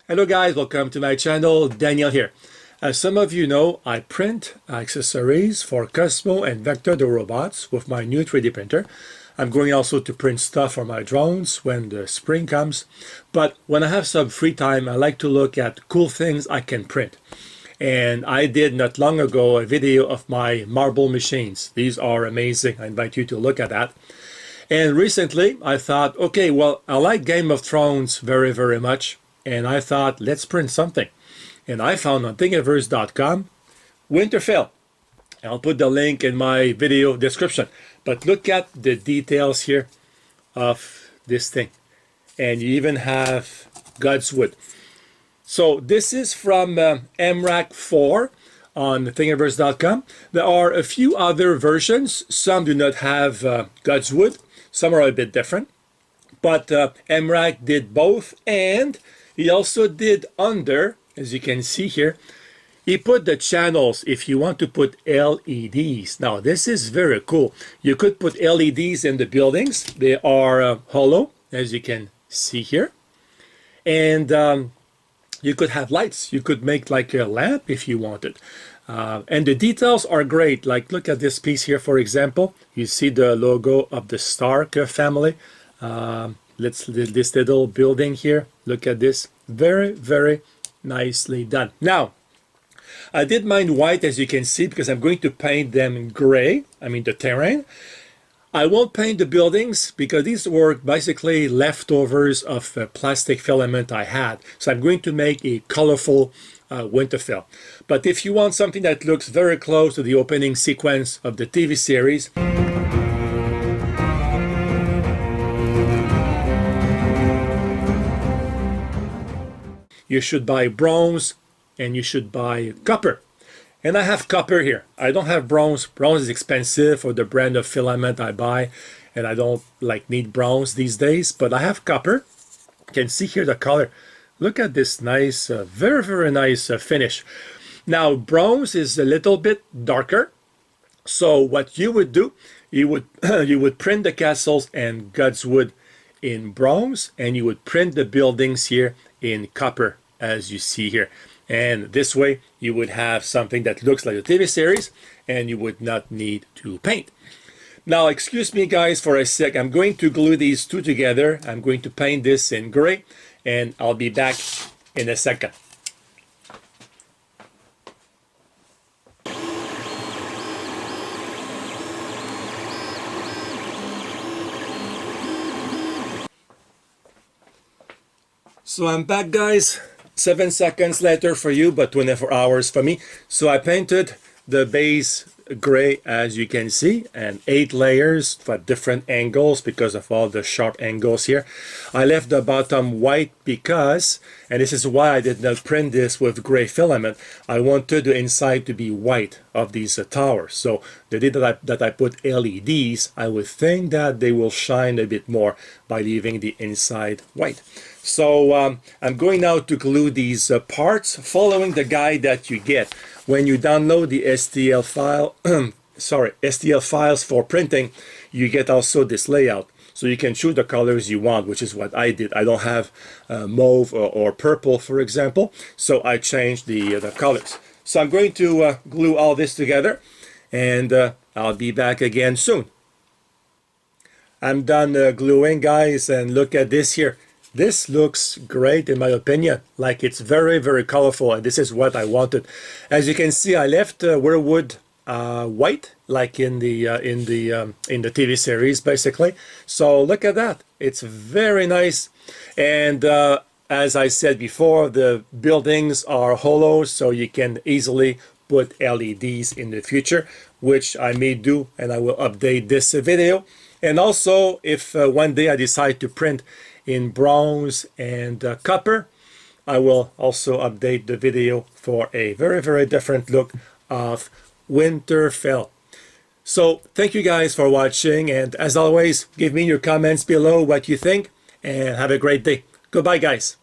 Hello guys, welcome to my channel. Daniel here. As some of you know, I print accessories for Cosmo and Vector the robots with my new 3D printer. I'm going also to print stuff for my drones when the spring comes. But when I have some free time, I like to look at cool things I can print. And I did not long ago a video of my marble machines. These are amazing. I invite you to look at that. And recently I thought, okay, well, I like Game of Thrones very, very much. And I thought, let's print something. And I found on thingiverse.com, Winterfell. I'll put the link in my video description. But look at the details here of this thing. And you even have God's wood. So this is from MRAC 4 on thingiverse.com. There are a few other versions. Some do not have God's wood. Some are a bit different. But MRAC did both, and he also did under, as you can see here, he put the channels if you want to put LEDs. Now this is very cool. You could put LEDs in the buildings. They are hollow, as you can see here. And you could have lights. You could make like a lamp if you wanted. And the details are great. Like look at this piece here, for example. You see the logo of the Stark family. This little building here. Look at this. Very, very nicely done. Now, I did mine white, as you can see, because I'm going to paint them in gray. I mean the terrain. I won't paint the buildings because these were basically leftovers of plastic filament I had. So I'm going to make a colorful Winterfell. But if you want something that looks very close to the opening sequence of the TV series, you should buy bronze and you should buy copper. And I have copper here. I don't have bronze. Bronze is expensive for the brand of filament I buy, and I don't need bronze these days, but I have copper. You can see here the color. Look at this nice, very, very nice finish. Now, bronze is a little bit darker. So what you would do, you would print the castles and God's wood in bronze, and you would print the buildings here in copper, as you see here. And this way you would have something that looks like a TV series, and you would not need to paint. Now excuse me guys for a sec. I'm going to glue these two together. I'm going to paint this in gray, and I'll be back in a second. So I'm back guys, 7 seconds later for you, but 24 hours for me. So I painted the base gray, as you can see, and 8 layers for different angles because of all the sharp angles here. I left the bottom white because, and this is why I did not print this with gray filament, I wanted the inside to be white of these towers. So the day that I put LEDs, I would think that they will shine a bit more by leaving the inside white. So I'm going now to glue these parts following the guide that you get when you download the STL file. STL files for printing. You get also this layout, so you can choose the colors you want, which is what I did. I don't have mauve or purple, for example, so I changed the colors. So I'm going to glue all this together, and I'll be back again soon. I'm done gluing, guys, and look at this here. This looks great in my opinion. Like it's very, very colorful, and this is what I wanted. As you can see, I left weirwood white, like in the TV series, basically. So look at that. It's very nice. And as I said before, the buildings are hollow, so you can easily put LEDs in the future, which I may do, and I will update this video. And also, if one day I decide to print in bronze and copper, I will also update the video for a very, very different look of Winterfell. So thank you guys for watching, and as always, give me your comments below what you think, and have a great day. Goodbye guys.